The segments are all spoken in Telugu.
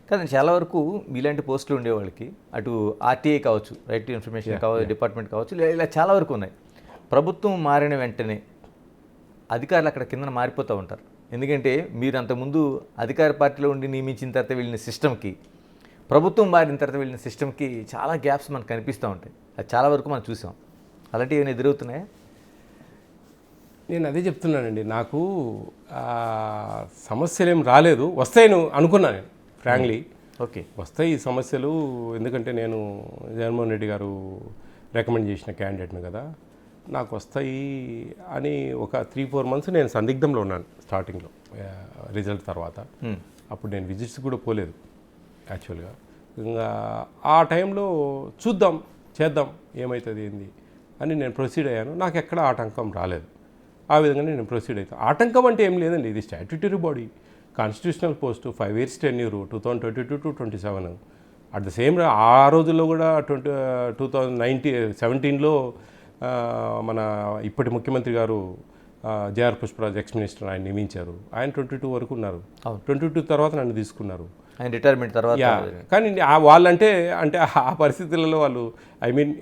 కాదండి చాలా వరకు మీలాంటి పోస్టులు ఉండేవాళ్ళకి అటు ఆర్టీఐ కావచ్చు, రైట్ టు ఇన్ఫర్మేషన్ కావచ్చు, డిపార్ట్మెంట్ కావచ్చు, ఇలా చాలా వరకు ఉన్నాయి. ప్రభుత్వం మారిన వెంటనే అధికారులు అక్కడ కింద మారిపోతూ ఉంటారు. ఎందుకంటే మీరు అంతకుముందు అధికార పార్టీలో ఉండి నియమించిన తర్వాత వెళ్ళిన సిస్టమ్కి, ప్రభుత్వం మారిన తర్వాత వెళ్ళిన సిస్టమ్కి చాలా గ్యాప్స్ మనకు కనిపిస్తూ ఉంటాయి. అది చాలా వరకు మనం చూసాం. అలాంటివి ఏమైనా ఎదురవుతున్నాయా? నేను అదే చెప్తున్నానండి. నాకు సమస్యలు ఏం రాలేదు, వస్తాయని అనుకున్నాను నేను ఫ్రాంక్లీ. ఓకే, వస్తాయి ఈ సమస్యలు. ఎందుకంటే నేను జగన్మోహన్ రెడ్డి గారు రికమెండ్ చేసిన క్యాండిడేట్ను కదా, నాకు వస్తాయి అని ఒక 3-4 మంత్స్ నేను సందిగ్ధంలో ఉన్నాను స్టార్టింగ్లో రిజల్ట్ తర్వాత. అప్పుడు నేను విజిట్స్ కూడా పోలేదు యాక్చువల్గా. ఇంకా ఆ టైంలో చూద్దాం, చేద్దాం, ఏమవుతుంది ఏంది అని నేను ప్రొసీడ్ అయ్యాను. నాకు ఎక్కడ ఆటంకం రాలేదు. ఆ విధంగా నేను ప్రొసీడ్ అవుతాను. ఆటంకం అంటే ఏం లేదండి, ఇది statutory body, constitutional post, 5 years tenure, 2022 to 27. At the same ఆ రోజుల్లో కూడా 2017లో మన ఇప్పటి ముఖ్యమంత్రి గారు జేఆర్ పుష్పరాజ్ ఎక్స్ మినిస్టర్ ఆయన నియమించారు. ఆయన 22 వరకు ఉన్నారు. 22 తర్వాత నన్ను తీసుకున్నారు ఆయన రిటైర్మెంట్ తర్వాత. కానీ వాళ్ళంటే ఆ పరిస్థితులలో వాళ్ళు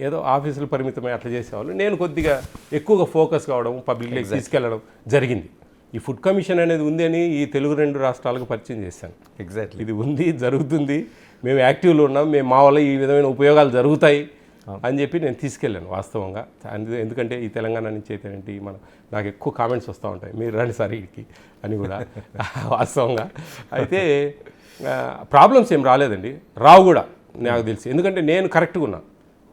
ఏదో ఆఫీసులు పరిమితమై అట్లా చేసేవాళ్ళు. నేను కొద్దిగా ఎక్కువగా ఫోకస్ కావడం, పబ్లిక్లోకి తీసుకెళ్ళడం జరిగింది. ఈ ఫుడ్ కమిషన్ అనేది ఉంది అని ఈ తెలుగు 2 రాష్ట్రాలకు పరిచయం చేశాను. ఎగ్జాక్ట్లీ, ఇది ఉంది, జరుగుతుంది, మేము యాక్టివ్లో ఉన్నాం, మేము మా వల్ల ఈ విధమైన ఉపయోగాలు జరుగుతాయి అని చెప్పి నేను తీసుకెళ్ళాను వాస్తవంగా. ఎందుకంటే ఈ తెలంగాణ నుంచి అయితే ఏంటి నాకు ఎక్కువ కామెంట్స్ వస్తూ ఉంటాయి, మీరు రండి సార్ వీడికి అని కూడా వాస్తవంగా. అయితే ప్రాబ్లమ్స్ ఏం రాలేదండి, రావు కూడా నాకు తెలిసి. ఎందుకంటే నేను కరెక్ట్గా ఉన్నా,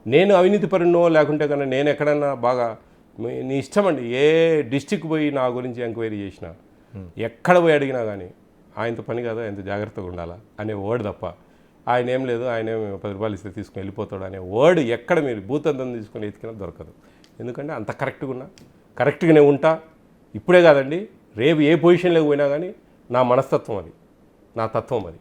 నేను అవినీతి పరునో లేకుంటే కన్నా నేను ఎక్కడన్నా బాగా నీ ఇష్టం అండి. ఏ డిస్టిక్ పోయి నా గురించి ఎంక్వైరీ చేసినా, ఎక్కడ పోయి అడిగినా కానీ ఆయనతో పని కదా, ఎంత జాగ్రత్తగా ఉండాలా అనే వర్డ్ తప్ప ఆయన ఏం లేదు, ఆయన ఏం 10 రూపాయలు ఇస్తే తీసుకుని వెళ్ళిపోతాడు అనే వర్డ్ ఎక్కడ మీరు భూతంతం తీసుకుని ఎత్తుకినా దొరకదు. ఎందుకంటే అంత కరెక్ట్గా ఉన్నా, కరెక్ట్గానే ఉంటా. ఇప్పుడే కాదండి, రేపు ఏ పొజిషన్లోకి పోయినా కానీ నా మనస్తత్వం అది, నా తత్వం అది.